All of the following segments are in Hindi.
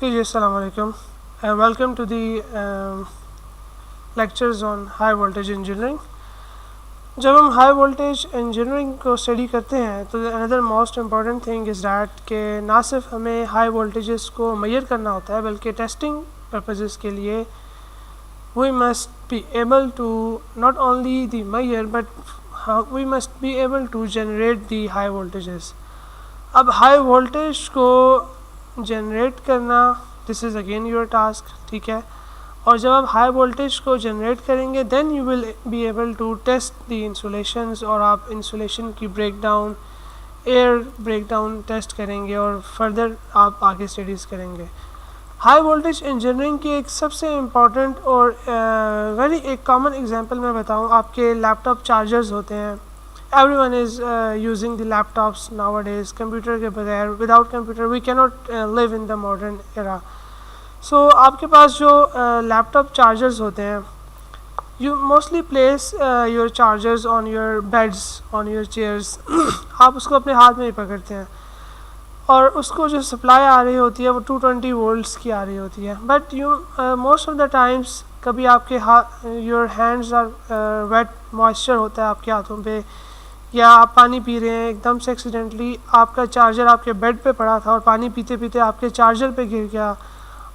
जी अस्सलाम वालेकुम, welcome to the lectures on high voltage engineering. जब हम हाई वोल्टेज इंजीनियरिंग को स्टडी करते हैं तो another most important thing is that कि ना सिर्फ हमें हाई वोल्टेजेस को मेजर करना होता है बल्कि टेस्टिंग पर्पसेस के लिए we must be able to not only the measure but we must be able to generate the high voltages. अब हाई वोल्टेज को जनरेट करना this is again your task, ठीक है। और जब आप हाई वोल्टेज को जनरेट करेंगे then you will be able to test the insulations और आप इंसुलेशन की ब्रेकडाउन, एयर ब्रेकडाउन टेस्ट करेंगे और फर्दर आप आगे स्टडीज़ करेंगे। हाई वोल्टेज इंजीनियरिंग की एक सबसे इम्पॉर्टेंट और वेरी एक कॉमन एग्जांपल मैं बताऊं, आपके लैपटॉप चार्जर्स होते हैं। everyone is using the laptops nowadays, computer के बगैर, without computer we cannot live in the modern era. So आपके पास जो लैपटॉप चार्जर्स होते हैं, you mostly place your chargers on your beds, on your chairs. आप उसको अपने हाथ में ही पकड़ते हैं और उसको जो सप्लाई आ रही होती है वो 220 वोल्ट्स की आ रही होती है। But you most of the times कभी आपके हाथ, your hands are wet, moisture होता है आपके हाथों पे, या आप पानी पी रहे हैं, एकदम से एक्सीडेंटली आपका चार्जर आपके बेड पे पड़ा था और पानी पीते पीते आपके चार्जर पे गिर गया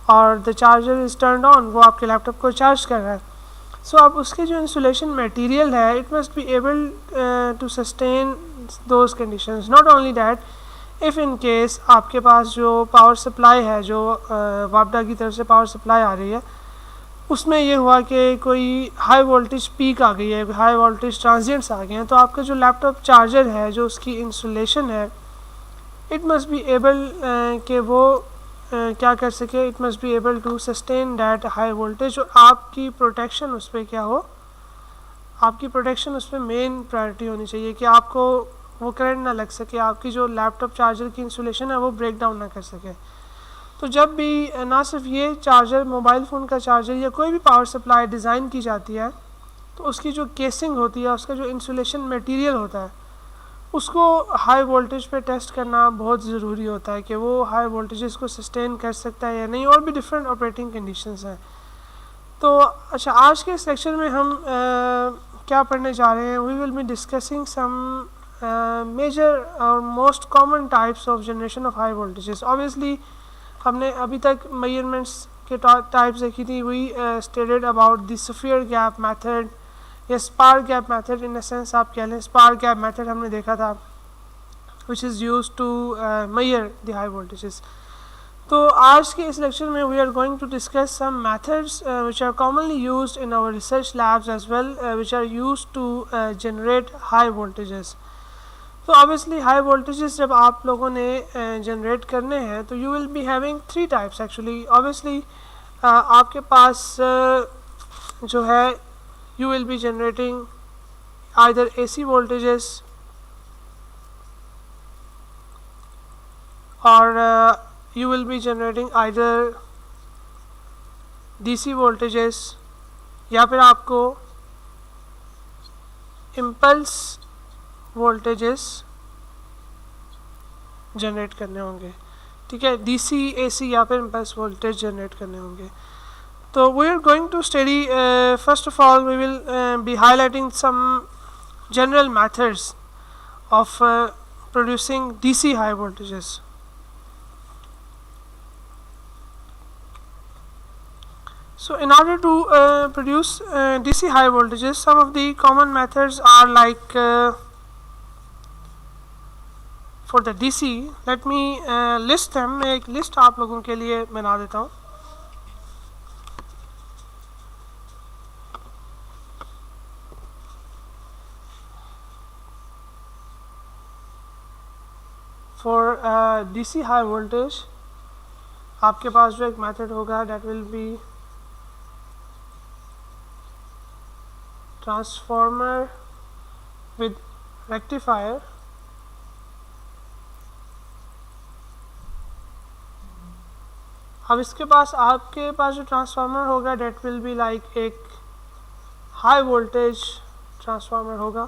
और the charger is turned on, वो आपके लैपटॉप को चार्ज कर रहा है। सो अब उसके जो इंसुलेशन मटेरियल है it must be able to sustain those conditions. Not only that, if in case आपके पास जो पावर सप्लाई है, जो वापडा की तरफ से पावर सप्लाई आ रही है, उसमें ये हुआ कि कोई हाई वोल्टेज पीक आ गई है, हाई वोल्टेज ट्रांजिएंट्स आ गए हैं, तो आपका जो लैपटॉप चार्जर है, जो उसकी इंसुलेशन है, इट मस्ट बी एबल कि वो क्या कर सके, it must be able to sustain that high voltage. और आपकी प्रोटेक्शन उस पर क्या हो, आपकी प्रोटेक्शन उस पर मेन प्रायोरिटी होनी चाहिए कि आपको वो करंट ना लग सके, आपकी जो लैपटॉप चार्जर की इंसुलेशन है वो ब्रेक डाउन ना कर सके। तो जब भी ना सिर्फ ये चार्जर, मोबाइल फ़ोन का चार्जर या कोई भी पावर सप्लाई डिज़ाइन की जाती है तो उसकी जो केसिंग होती है, उसका जो इंसुलेशन मटेरियल होता है, उसको हाई वोल्टेज पे टेस्ट करना बहुत ज़रूरी होता है कि वो हाई वोल्टेजेस को सस्टेन कर सकता है या नहीं। और भी डिफरेंट ऑपरेटिंग कंडीशंस हैं। तो अच्छा, आज के इस लेक्चर में हम क्या पढ़ने जा रहे हैं, we will be discussing some major और most common types of generation of high voltages. Obviously हमने अभी तक मेजरमेंट्स के टाइप्स देखी थी। We stated about the sphere gap method या spark gap method, in a sense आप कह लें स्पार्क गैप मेथड हमने देखा था, which is use to measure the high voltages. तो आज के इस लेक्चर में we are going to discuss some methods which are commonly used in our research labs as well, which are used to generate high voltages. तो ऑब्वियसली हाई वोल्टेजेस जब आप लोगों ने जनरेट करने हैं तो you will be having three types actually. Obviously आपके पास जो है, you will be generating either AC voltages और you will be generating either DC voltages या फिर आपको impulse voltages जनरेट करने होंगे, ठीक है। DC, AC या फिर impulse voltage जनरेट करने होंगे। तो we are going to study first of all we will be highlighting some general methods of producing DC high voltages. So in order to produce DC high voltages, some of the common methods are like for the DC, let me list them. मैं एक लिस्ट आप लोगों के लिए बना देता हूँ। For DC high voltage आपके पास जो एक मेथड होगा that will be transformer with rectifier. अब इसके पास, आपके पास जो ट्रांसफार्मर होगा डेट विल बी लाइक एक हाई वोल्टेज ट्रांसफार्मर होगा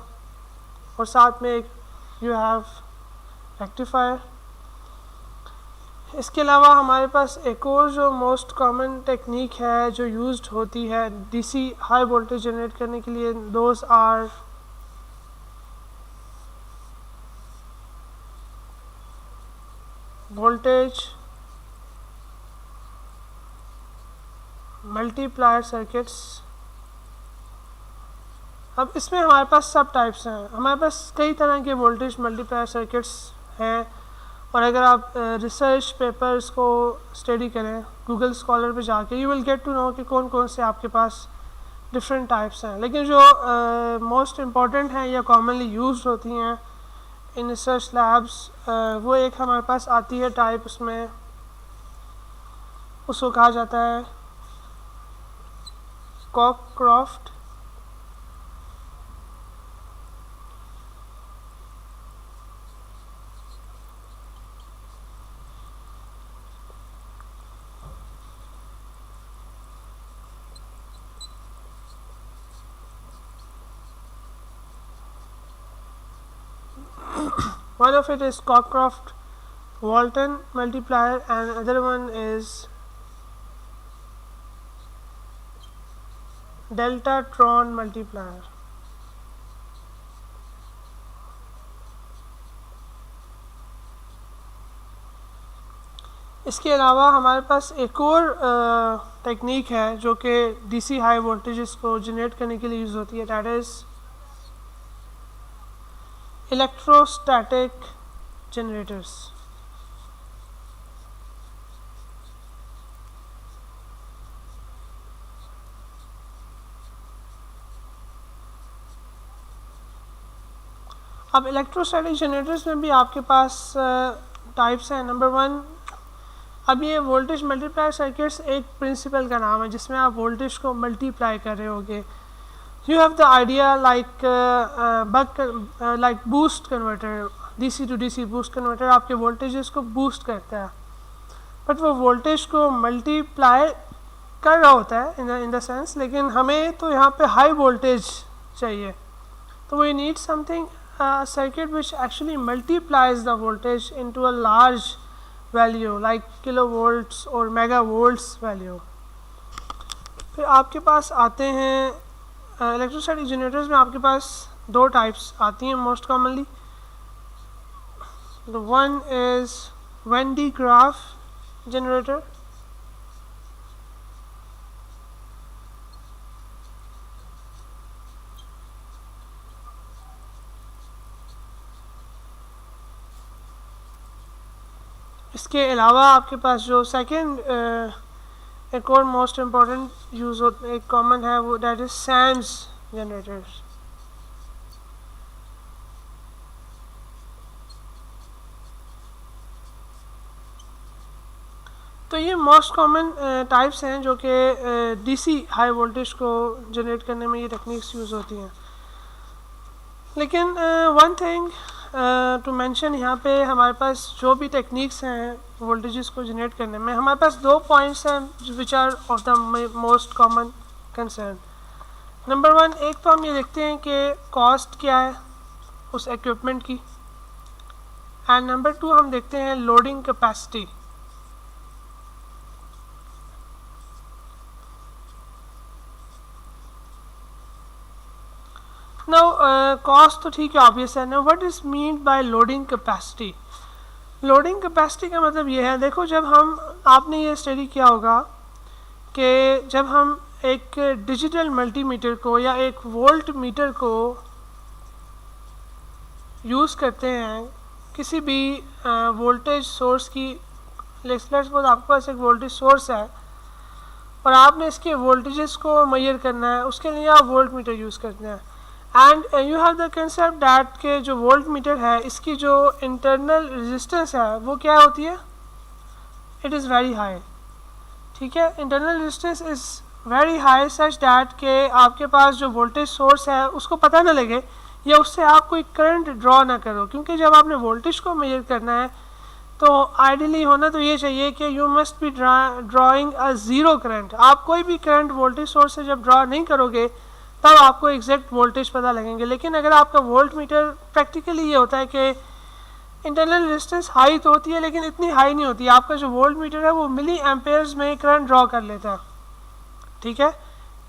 और साथ में एक यू हैव रेक्टिफायर। इसके अलावा हमारे पास एक और जो मोस्ट कॉमन टेक्निक है जो यूज्ड होती है डीसी हाई वोल्टेज जनरेट करने के लिए, those are voltage multiplier circuits. अब इसमें हमारे पास सब टाइप्स हैं, हमारे पास कई तरह के वोल्टेज मल्टीप्लायर सर्किट्स हैं, और अगर आप रिसर्च पेपर्स को स्टडी करें गूगल स्कॉलर पे जाके, you will get to know कि कौन कौन से आपके पास डिफरेंट टाइप्स हैं। लेकिन जो मोस्ट इम्पॉर्टेंट हैं या कॉमनली यूज्ड होती हैं इन रिसर्च लैब्स, वो एक हमारे पास आती है टाइप, उसमें उसको कहा जाता है Cockcroft. One of it is Cockcroft-Walton multiplier and another one is Deltatron multiplier. इसके अलावा हमारे पास एक और टेक्निक है जो कि डीसी हाई वोल्टेजेस को जनरेट करने के लिए यूज़ होती है, दैट इज़ इलेक्ट्रोस्टैटिक जनरेटर्स। अब इलेक्ट्रोस्टैटिक जनरेटर्स में भी आपके पास टाइप्स हैं। नंबर 1, अब ये वोल्टेज मल्टीप्लायर सर्किट्स एक प्रिंसिपल का नाम है जिसमें आप वोल्टेज को मल्टीप्लाई कर रहे होगे। You have the idea like like boost converter, DC to DC boost converter आपके वोल्टेजेस को बूस्ट करता है, बट वो वोल्टेज को मल्टीप्लाई कर रहा होता है इन द सेंस, लेकिन हमें तो यहाँ पे हाई वोल्टेज चाहिए, तो we need something circuit which actually multiplies the voltage into a large value like kilovolts or megavolts value। फिर आपके पास आते हैं इलेक्ट्रोस्टैटिक जनरेटर्स में आपके पास दो टाइप्स आती हैं most commonly. The one is when D graph generator, इसके अलावा आपके पास जो सेकेंड एक और मोस्ट इम्पॉर्टेंट यूज़ एक कॉमन है वो दैट इज सैम्स जनरेटर्स। तो ये मोस्ट कॉमन टाइप्स हैं जो कि डीसी हाई वोल्टेज को जनरेट करने में ये टेक्निक्स यूज़ होती हैं। लेकिन वन थिंग टू मेंशन, यहाँ पे हमारे पास जो भी टेक्निक्स हैं वोल्टेजेस को जनरेट करने में, हमारे पास दो पॉइंट्स हैं which are of the most common concern. Number 1, एक तो हम ये देखते हैं कि कॉस्ट क्या है उस इक्विपमेंट की, एंड नंबर 2 हम देखते हैं लोडिंग कैपेसिटी। नाउ कॉस्ट तो ठीक है, ऑब्वियस है। Now what is mean by loading capacity? Loading capacity का मतलब ये है, देखो जब हम, आपने ये स्टडी किया होगा कि जब हम एक डिजिटल मल्टीमीटर को या एक वोल्ट मीटर को यूज़ करते हैं किसी भी वोल्टेज सोर्स की, लेट्स सपोज आपके पास एक वोल्टेज सोर्स है और आपने इसके वोल्टेजेस को मेजर करना है, उसके लिए आप वोल्ट मीटर यूज़ करते हैं। And you have the concept that के जो वोल्ट मीटर है इसकी जो इंटरनल रेजिस्टेंस है वो क्या होती है, इट इज़ वेरी हाई। ठीक है, internal resistance is very high such that के आपके पास जो वोल्टेज सोर्स है उसको पता ना लगे या उससे आप कोई करंट ड्रॉ ना करो, क्योंकि जब आपने वोल्टेज को मेजर करना है तो आइडियली होना तो ये चाहिए कि you must be drawing a zero current. आप कोई भी करंट वोल्टेज सोर्स से जब ड्रॉ नहीं करोगे तब आपको एग्जैक्ट वोल्टेज पता लगेंगे। लेकिन अगर आपका वोल्ट मीटर, प्रैक्टिकली ये होता है कि इंटरनल रेजिस्टेंस हाई तो होती है लेकिन इतनी हाई नहीं होती, आपका जो वोल्ट मीटर है वो मिली एम्पेयर्स में करंट ड्रॉ कर लेता है, ठीक है,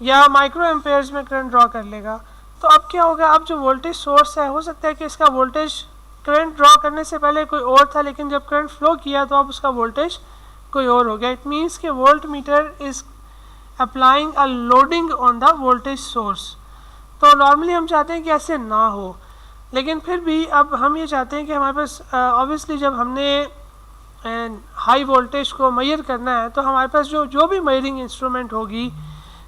या माइक्रो एम्पेयर्स में करंट ड्रॉ कर लेगा। तो अब क्या होगा, अब जो वोल्टेज सोर्स है हो सकता है कि इसका वोल्टेज करंट ड्रॉ करने से पहले कोई और था, लेकिन जब करंट फ्लो किया तो अब उसका वोल्टेज कोई और हो गया। इट मीन्स कि volt meter is applying a loading on the voltage source. तो नॉर्मली हम चाहते हैं कि ऐसे ना हो, लेकिन फिर भी अब हम ये चाहते हैं कि हमारे पास ऑब्वियसली जब हमने हाई वोल्टेज को मेजर करना है तो हमारे पास जो भी मेजरिंग इंस्ट्रूमेंट होगी,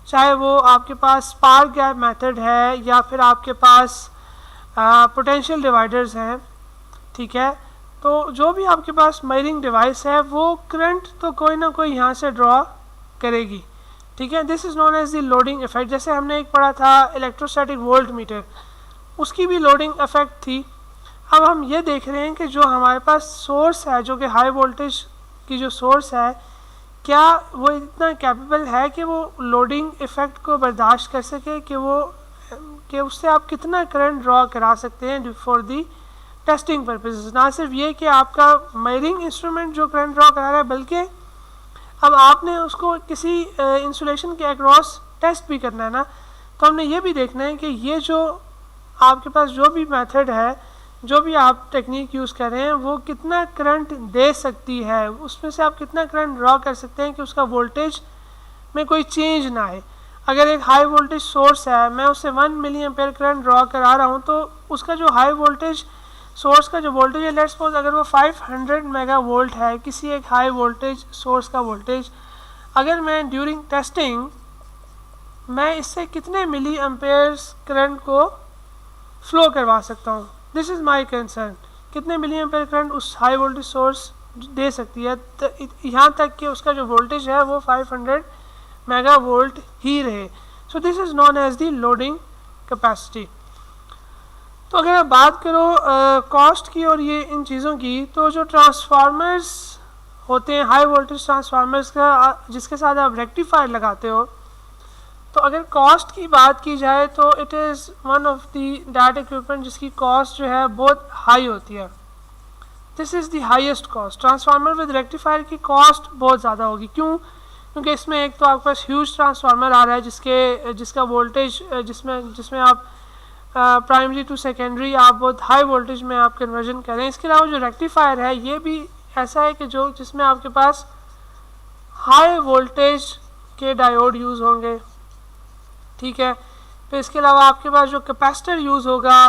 चाहे वो आपके पास स्पार्क गैप मेथड है या फिर आपके पास पोटेंशियल डिवाइडर्स हैं, ठीक है, तो जो भी आपके पास मेजरिंग डिवाइस है वो करंट तो कोई ना कोई यहाँ से ड्रॉ करेगी, ठीक है। This is known as the loading effect. जैसे हमने एक पढ़ा था इलेक्ट्रोस्टैटिक वोल्ट मीटर, उसकी भी लोडिंग इफेक्ट थी। अब हम ये देख रहे हैं कि जो हमारे पास सोर्स है, जो कि हाई वोल्टेज की जो सोर्स है, क्या वो इतना कैपेबल है कि वो लोडिंग इफेक्ट को बर्दाश्त कर सके, कि उससे आप कितना करंट ड्रॉ करा सकते हैं फॉर दी टेस्टिंग पर्पसेस। ना सिर्फ ये कि आपका मेजरिंग इंस्ट्रूमेंट जो करंट ड्रॉ करा रहा है, बल्कि अब आपने उसको किसी इंसुलेशन के अक्रॉस टेस्ट भी करना है ना, तो हमने ये भी देखना है कि ये जो आपके पास जो भी मेथड है, जो भी आप टेक्निक यूज़ कर रहे हैं, वो कितना करंट दे सकती है, उसमें से आप कितना करंट ड्रॉ कर सकते हैं कि उसका वोल्टेज में कोई चेंज ना आए। अगर एक हाई वोल्टेज सोर्स है, मैं उससे 1 मिली एम्पेयर करंट ड्रॉ करा रहा हूँ, तो उसका जो हाई वोल्टेज सोर्स का जो वोल्टेज है, लेट्स सपोज अगर वो 500 मेगा वोल्ट है, किसी एक हाई वोल्टेज सोर्स का वोल्टेज, अगर मैं ड्यूरिंग टेस्टिंग मैं इससे कितने मिली एम्पेयर्स करंट को फ्लो करवा सकता हूँ, दिस इज़ माई कंसर्न। कितने मिली एम्पेयर करंट उस हाई वोल्टेज सोर्स दे सकती है, तो यहाँ तक कि उसका जो वोल्टेज है वो 500 मेगा वोल्ट ही रहे। So this is known as the loading capacity. तो अगर आप बात करो कॉस्ट की और ये इन चीज़ों की, तो जो ट्रांसफार्मर्स होते हैं, हाई वोल्टेज ट्रांसफार्मर्स का, जिसके साथ आप रेक्टिफायर लगाते हो, तो अगर कॉस्ट की बात की जाए तो it is one of the that equipment जिसकी कॉस्ट जो है बहुत हाई होती है। This is the highest cost. Transformer with rectifier की कॉस्ट बहुत ज़्यादा होगी। क्यों? क्योंकि इसमें एक तो आपके पास ह्यूज ट्रांसफार्मर आ रहा है जिसका वोल्टेज जिसमें आप प्राइमरी टू सेकेंडरी आप बहुत हाई वोल्टेज में आप कन्वर्जन करें। इसके अलावा जो रेक्टिफायर है ये भी ऐसा है कि जिसमें आपके पास हाई वोल्टेज के डायोड यूज़ होंगे, ठीक है। फिर इसके अलावा आपके पास जो कैपेसिटर यूज़ होगा,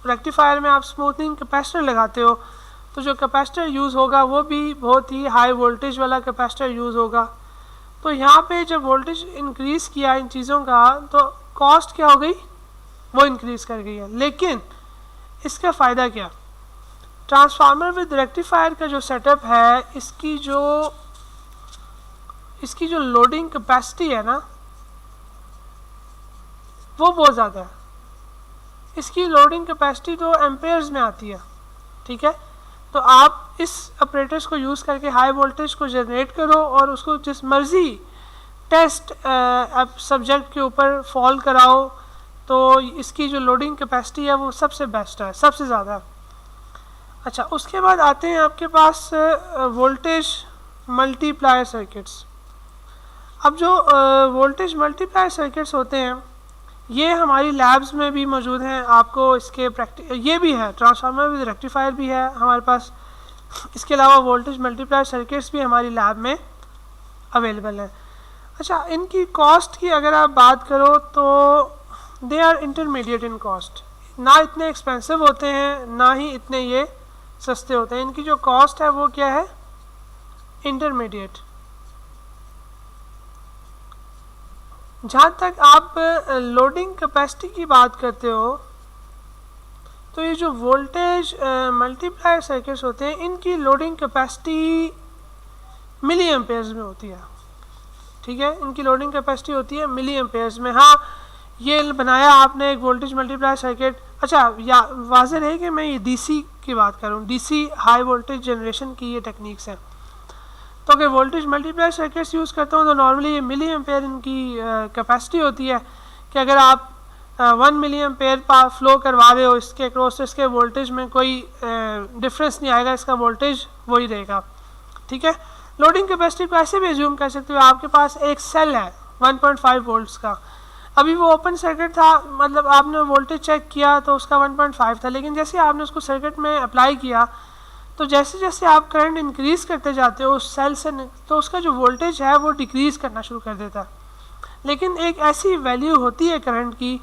रेक्टिफायर में आप स्मूथनिंग कैपेसिटर लगाते हो, तो जो कैपेसिटर यूज़ होगा वो भी बहुत ही हाई वोल्टेज वाला कैपेसिटर यूज़ होगा। तो यहाँ पे जब वोल्टेज इंक्रीज़ किया इन चीज़ों का, तो कॉस्ट क्या हो गई, वो इंक्रीज़ कर गई है। लेकिन इसका फ़ायदा क्या, ट्रांसफार्मर विद रेक्टिफायर का जो सेटअप है, इसकी जो लोडिंग कैपेसिटी है ना, वो बहुत ज़्यादा है। इसकी लोडिंग कैपेसिटी तो एम्पेयर्स में आती है, ठीक है। तो आप इस ऑपरेटर्स को यूज़ करके हाई वोल्टेज को जनरेट करो और उसको जिस मर्ज़ी टेस्ट सब्जेक्ट के ऊपर फॉल कराओ, तो इसकी जो लोडिंग कैपेसिटी है वो सबसे बेस्ट है, सबसे ज़्यादा है। अच्छा, उसके बाद आते हैं आपके पास वोल्टेज मल्टीप्लायर सर्किट्स। अब जो वोल्टेज मल्टीप्लायर सर्किट्स होते हैं ये हमारी लैब्स में भी मौजूद हैं। आपको इसके ये भी है, ट्रांसफार्मर विद रेक्टिफायर भी है हमारे पास। इसके अलावा वोल्टेज मल्टीप्लायर सर्किट्स भी हमारी लैब में अवेलेबल हैं। अच्छा, इनकी कॉस्ट की अगर आप बात करो तो they are intermediate in cost, ना इतने एक्सपेंसिव होते हैं ना ही इतने ये सस्ते होते हैं। इनकी जो कॉस्ट है वो क्या है, इंटरमीडिएट। जहाँ तक आप लोडिंग कैपेसिटी की बात करते हो, तो ये जो वोल्टेज मल्टीप्लायर सर्किट्स होते हैं इनकी लोडिंग कैपेसिटी मिली एम्पेयर्स में होती है, ठीक है। इनकी लोडिंग कैपेसिटी होती है मिली एम्पेयर्स में। हाँ, ये बनाया आपने एक वोल्टेज मल्टीप्लायर सर्किट। अच्छा, या वाज़ेह है कि मैं ये डीसी की बात कर रहा हूँ, डीसी हाई वोल्टेज जनरेशन की ये टेक्निक्स हैं। तो अगर वोल्टेज मल्टीप्लायर सर्किट्स यूज़ करता हूँ तो नॉर्मली ये मिली एम्पेयर इनकी कैपेसिटी होती है कि अगर आप 1 मिली एम्पेयर फ्लो करवा रहे हो इसके अक्रॉस, तो इसके वोल्टेज में कोई डिफरेंस नहीं आएगा, इसका वोल्टेज वही रहेगा। ठीक है, लोडिंग कैपेसिटी को ऐसे भी एज्यूम कर सकते हो, आपके पास एक सेल है 1.5 वोल्ट्स का, अभी वो ओपन सर्किट था, मतलब आपने वोल्टेज चेक किया तो उसका 1.5 था, लेकिन जैसे आपने उसको सर्किट में अप्लाई किया तो जैसे जैसे आप करंट इंक्रीज़ करते जाते हो उस सेल से, तो उसका जो वोल्टेज है वो डिक्रीज़ करना शुरू कर देता है। लेकिन एक ऐसी वैल्यू होती है करंट की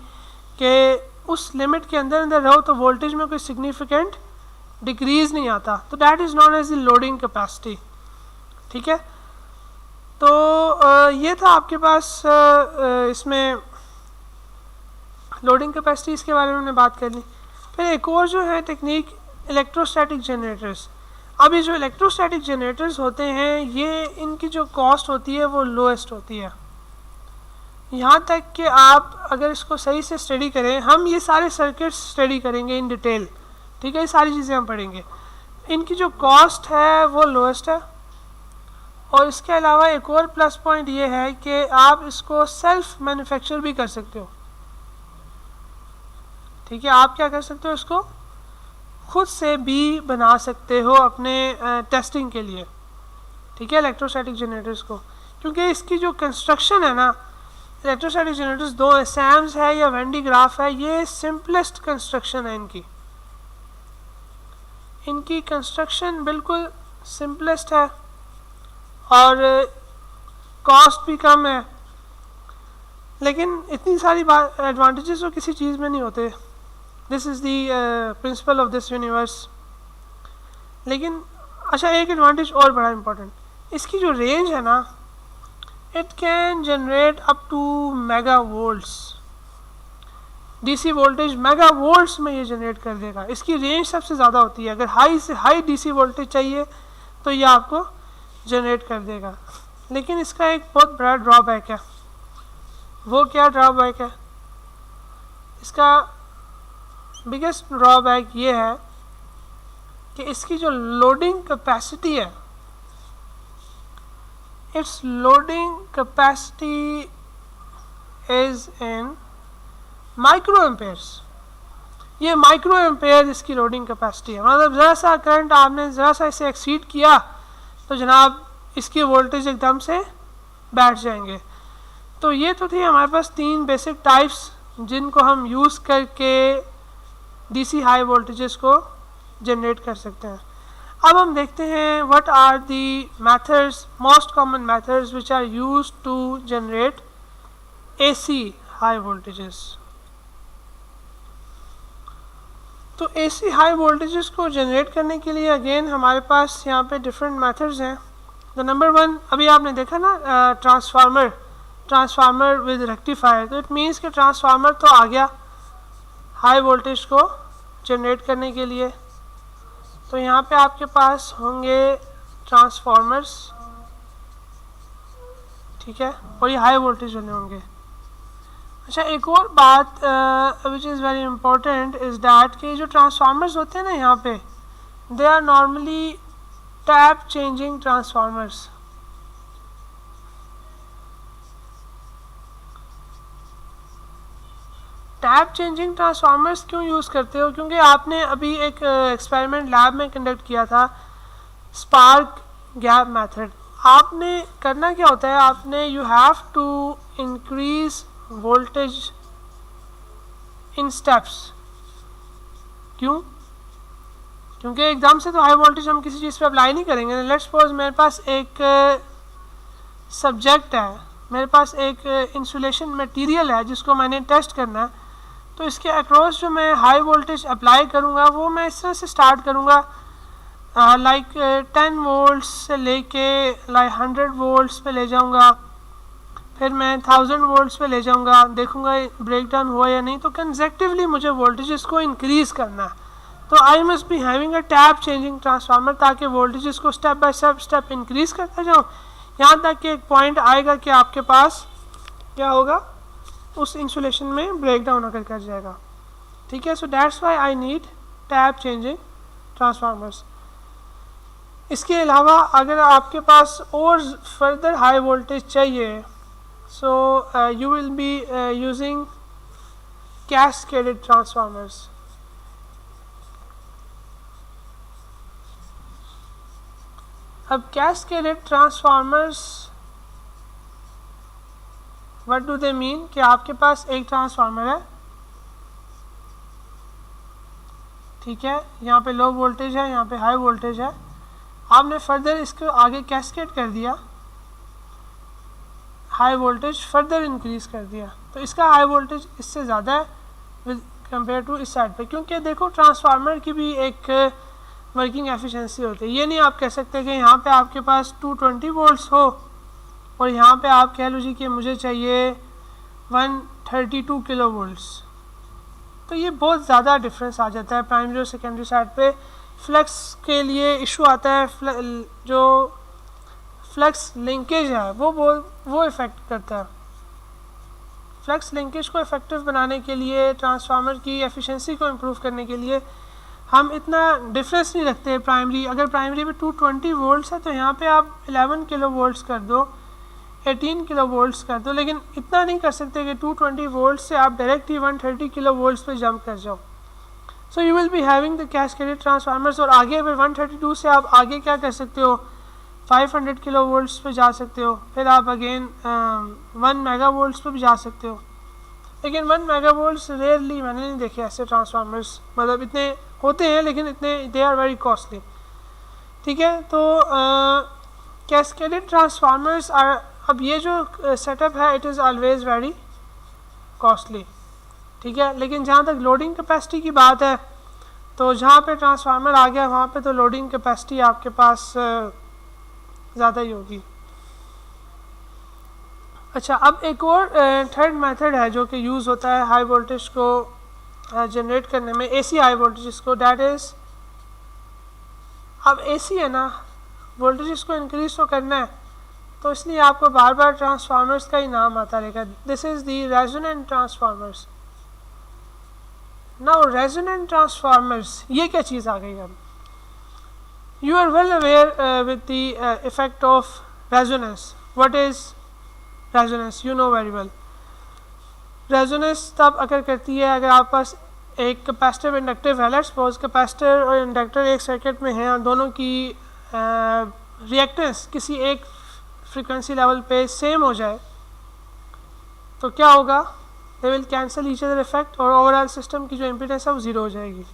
कि उस लिमिट के अंदर अंदर रहो तो वोल्टेज में कोई सिग्निफिकेंट डिक्रीज़ नहीं आता, तो that is known as the loading capacity. ठीक है, तो ये था आपके पास इसमें लोडिंग कैपेसिटी, इसके बारे में हमने बात कर ली। फिर एक और जो है टेक्निक इलेक्ट्रोस्टैटिक जनरेटर्स। अब ये जो इलेक्ट्रोस्टैटिक जनरेटर्स होते हैं ये इनकी जो कॉस्ट होती है वो लोएस्ट होती है, यहाँ तक कि आप अगर इसको सही से स्टडी करें, हम ये सारे सर्किट्स स्टडी करेंगे इन डिटेल, ठीक है, ये सारी चीज़ें हम पढ़ेंगे, इनकी जो कॉस्ट है वो लोएस्ट है। और इसके अलावा एक और प्लस पॉइंट ये है कि आप इसको सेल्फ मैन्युफैक्चर भी कर सकते हो। ठीक है, आप क्या कर सकते हो, इसको खुद से भी बना सकते हो अपने टेस्टिंग के लिए। ठीक है, इलेक्ट्रोस्टैटिक जनरेटर्स को, क्योंकि इसकी जो कंस्ट्रक्शन है ना, इलेक्ट्रोस्टैटिक जनरेटर्स दो है, सैम्स है या वेंडी ग्राफ है, ये सिंपलेस्ट कंस्ट्रक्शन है इनकी कंस्ट्रक्शन बिल्कुल सिंपलेस्ट है और कॉस्ट भी कम है, लेकिन इतनी सारी एडवांटेजेस तो किसी चीज़ में नहीं होते। This is the principle of this universe. लेकिन अच्छा, एक एडवांटेज और बड़ा इम्पोर्टेंट, इसकी जो रेंज है ना, it can generate up to mega volts, DC voltage mega volts में ये जनरेट कर देगा। इसकी रेंज सबसे ज़्यादा होती है, अगर हाई से हाई डीसी वोल्टेज चाहिए तो ये आपको जनरेट कर देगा। लेकिन इसका एक बहुत बड़ा ड्रॉबैक है। वो क्या ड्रॉबैक है? इसका बिगेस्ट ड्रॉबैक ये है कि इसकी जो लोडिंग कैपेसिटी है, it's loading capacity is in micro Ampere's. ये माइक्रो एम्पेयर इसकी लोडिंग कैपेसिटी है, मतलब ज़रा सा करंट आपने ज़रा सा इसे एक्सीड किया तो जनाब इसकी वोल्टेज एकदम से बैठ जाएंगे। तो ये तो थी हमारे पास तीन बेसिक टाइप्स जिनको हम यूज़ करके डीसी हाई वोल्टेजेस को जनरेट कर सकते हैं। अब हम देखते हैं what are the methods, most common methods which are used to generate AC high voltages. तो एसी हाई वोल्टेजेस को जनरेट करने के लिए अगेन हमारे पास यहाँ पे डिफरेंट मेथड्स हैं। तो नंबर वन, अभी आपने देखा ना ट्रांसफार्मर विद रेक्टिफायर, तो इट मीन्स कि ट्रांसफार्मर तो आ गया हाई वोल्टेज को जनरेट करने के लिए। तो यहाँ पे आपके पास होंगे ट्रांसफार्मर्स, ठीक है, और ये हाई वोल्टेज वाले होंगे। अच्छा, एक और बात which is very important is that कि जो ट्रांसफार्मर्स होते हैं ना यहाँ पे, they are normally tap changing transformers. Tap changing transformers क्यों यूज़ करते हो? क्योंकि आपने अभी एक एक्सपेरिमेंट लैब में कंडक्ट किया था, स्पार्क गैप मेथड। आपने करना क्या होता है, आपने you have to increase voltage in steps. क्यों? क्योंकि एकदम से तो हाई वोल्टेज हम किसी चीज़ पे अप्लाई नहीं करेंगे। लेट्स सपोज मेरे पास एक सब्जेक्ट है, मेरे पास एक इंसुलेशन मटेरियल है जिसको मैंने टेस्ट करना है, तो इसके अक्रॉस जो मैं हाई वोल्टेज अप्लाई करूँगा वो मैं इस तरह से स्टार्ट करूँगा, लाइक 10 वोल्ट्स से लेके लाइक 100 वोल्ट्स पे ले जाऊँगा, फिर मैं 1000 वोल्ट्स पे ले जाऊँगा, देखूँगा ब्रेक डाउन हुआ या नहीं। तो कंसेक्टिवली मुझे वोल्टेजेस को इंक्रीज़ करना है, तो I must be having a tap changing transformer, ताकि वोल्टेजेस को स्टेप बाय स्टेप इंक्रीज़ करता जाऊँ, यहाँ तक कि एक पॉइंट आएगा कि आपके पास क्या होगा, उस इंसुलेशन में ब्रेक डाउन अगर कर जाएगा। ठीक है, so that's why I need tap changing transformers. इसके अलावा अगर आपके पास और फर्दर हाई वोल्टेज चाहिए, so you will be using cascaded transformers. अब cascaded transformers what do they mean कि आपके पास एक ट्रांसफार्मर है, ठीक है, यहाँ पे लो वोल्टेज है, यहाँ पे हाई वोल्टेज है, आपने फर्दर इसको आगे कैस्केड कर दिया, हाई वोल्टेज फर्दर इंक्रीज कर दिया, तो इसका हाई वोल्टेज इससे ज़्यादा है विद कंपेयर टू इस साइड पे, क्योंकि देखो ट्रांसफार्मर की भी एक वर्किंग एफिशिएंसी होती है। ये नहीं आप कह सकते कि यहाँ पे आपके पास 220 वोल्ट्स हो और यहाँ पे आप कह लो जी कि मुझे चाहिए 132 किलो वोल्ट्स, तो ये बहुत ज़्यादा डिफरेंस आ जाता है प्राइमरी और सेकेंडरी साइड पे। फ्लक्स के लिए इशू आता है, जो फ्लक्स लिंकेज है वो इफ़ेक्ट करता है। फ्लक्स लिंकेज को इफ़ेक्टिव बनाने के लिए, ट्रांसफार्मर की एफिशिएंसी को इम्प्रूव करने के लिए हम इतना डिफरेंस नहीं रखते प्राइमरी। अगर प्राइमरी पे 220 वोल्ट्स है तो यहाँ पे आप 11 किलो वोल्ट्स कर दो, 18 किलो वोल्ट्स कर दो, लेकिन इतना नहीं कर सकते कि 220 वोल्ट से आप डायरेक्ट ही 130 किलो वोल्ट्स पे जंप कर जाओ। So you will be having the cascaded transformers, और आगे फिर 132 से आप आगे क्या कर सकते हो, 500 किलो वोल्ट्स पे जा सकते हो, फिर आप अगेन 1 मेगा वोल्ट्स पे भी जा सकते हो। लेकिन 1 मेगा वोल्ट्स रेयरली मैंने नहीं देखे ऐसे ट्रांसफार्मर्स, मतलब इतने होते हैं लेकिन इतने दे आर वेरी कॉस्टली, ठीक है। तो कैस्केडेड ट्रांसफार्मर्स आर, अब ये जो सेटअप है it is always very costly, ठीक है। लेकिन जहाँ तक लोडिंग कैपेसिटी की बात है, तो जहाँ पे ट्रांसफार्मर आ गया वहाँ पे तो लोडिंग कैपेसिटी आपके पास ज़्यादा ही होगी। अच्छा, अब एक और थर्ड मेथड है जो कि यूज़ होता है हाई वोल्टेज को जनरेट करने में, एसी हाई वोल्टेज को, डैट इज़, अब एसी है ना, वोल्टेज को इंक्रीज तो करना है, तो इसलिए आपको बार बार ट्रांसफार्मर्स का ही नाम आता रहेगा। This is the resonant transformers. Now resonant transformers, ये क्या चीज़ आ गई अब? You are well aware with the effect of resonance. What is resonance? You know very well. Resonance तब अगर करती है अगर आपके पास एक कैपेसिटिव इंडक्टिव है, लेट्स सपोज कैपेसिटर और इंडक्टर एक सर्किट में हैं, दोनों की रिएक्टेंस किसी एक फ्रीक्वेंसी लेवल पे सेम हो जाए तो क्या होगा, they will cancel each other effect और ओवरऑल सिस्टम की जो इम्पीडेंस है वो ज़ीरो हो जाएगी।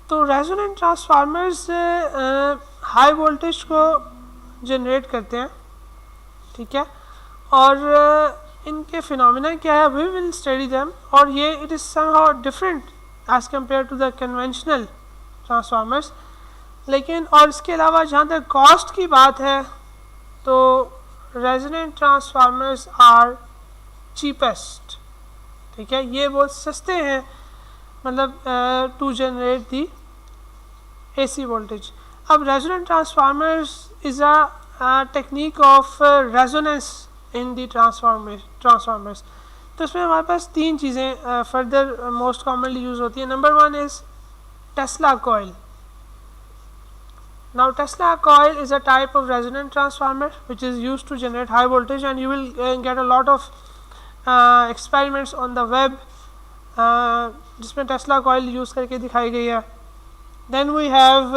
तो रेजोनेंट ट्रांसफार्मर्स हाई वोल्टेज को जनरेट करते हैं, ठीक है, और इनके फिनोमिना क्या है, वी विल स्टडी देम, और ये it is somehow different as compare to the conventional transformers. लेकिन और इसके अलावा जहाँ तक कॉस्ट की बात है तो रेजोनेंट ट्रांसफार्मर्स आर चीपेस्ट, ठीक है, ये बहुत सस्ते हैं, मतलब to generate the AC voltage. अब resonant transformers is a technique of resonance in the transformers. तो इसमें हमारे पास तीन चीज़ें फर्दर मोस्ट कॉमनली यूज़ होती हैं। Number one is Tesla coil. Now Tesla coil is a type of resonant transformer which is used to generate high voltage, and you will get a lot of experiments on the web जिसमें Tesla coil यूज़ करके दिखाई गई है। Then we have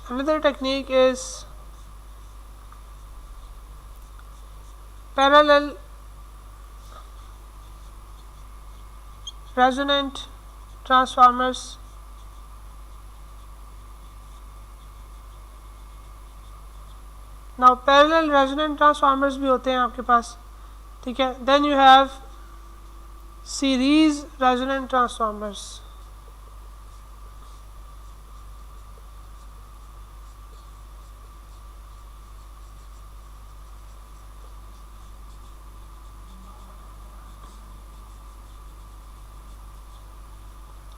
another technique is parallel resonant transformers. Now parallel resonant transformers भी होते हैं आपके पास, ठीक है। Then you have series resonant transformers.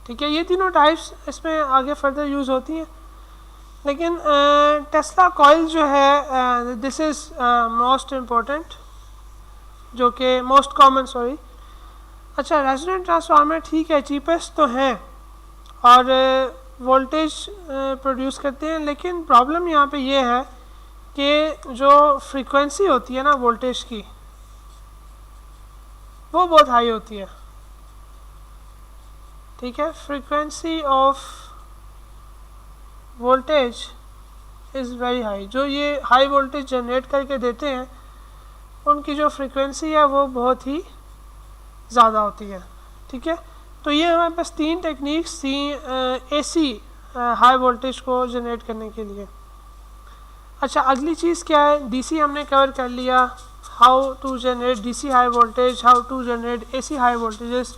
ठीक है, ये तीनों टाइप्स इसमें आगे फर्दर यूज़ होती हैं। लेकिन टेस्ला कॉइल जो है दिस इज़ मोस्ट इम्पोर्टेंट, जो कि मोस्ट कॉमन, सॉरी। अच्छा, रेजोनेंट ट्रांसफार्मर ठीक है, चीपेस्ट तो हैं और वोल्टेज प्रोड्यूस करते हैं, लेकिन प्रॉब्लम यहाँ पे ये है कि जो फ्रीक्वेंसी होती है ना वोल्टेज की, वो बहुत हाई होती है। ठीक है, frequency of voltage is very high. जो ये हाई वोल्टेज जनरेट करके देते हैं उनकी जो फ्रीक्वेंसी है वो बहुत ही ज़्यादा होती है। ठीक है, तो ये हमारे पास तीन टेक्निक्स थी एसी हाई वोल्टेज को जनरेट करने के लिए। अच्छा, अगली चीज़ क्या है, डीसी हमने कवर कर लिया, how to generate DC high voltage, how to generate AC high voltages.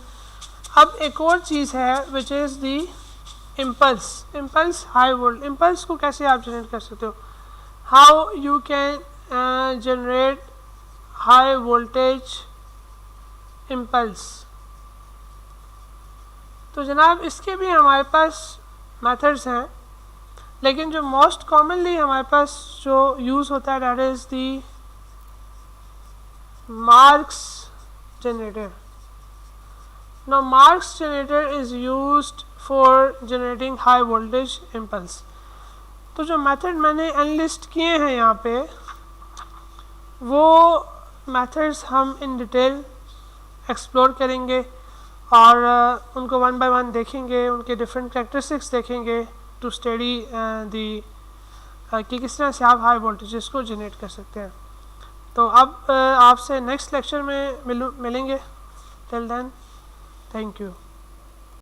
अब एक और चीज़ है which is the impulse. Impulse high volt, impulse को कैसे आप जनरेट कर सकते हो, how you can generate high voltage impulse. तो जनाब इसके भी हमारे पास मेथड्स हैं, लेकिन जो मोस्ट कॉमनली हमारे पास जो यूज़ होता है that is the marks generator. Now marks generator is used for generating high voltage impulse. तो जो मेथड मैंने एनलिस्ट किए हैं यहाँ पे वो मेथड्स हम इन डिटेल एक्सप्लोर करेंगे और उनको वन बाय वन देखेंगे, उनके डिफरेंट कैरेक्टरिस्टिक्स देखेंगे टू स्टडी दी कि किस तरह से आप हाई वोल्टेजेस को जनरेट कर सकते हैं। तो अब आपसे नेक्स्ट लेक्चर में मिलेंगे। Till then, thank you.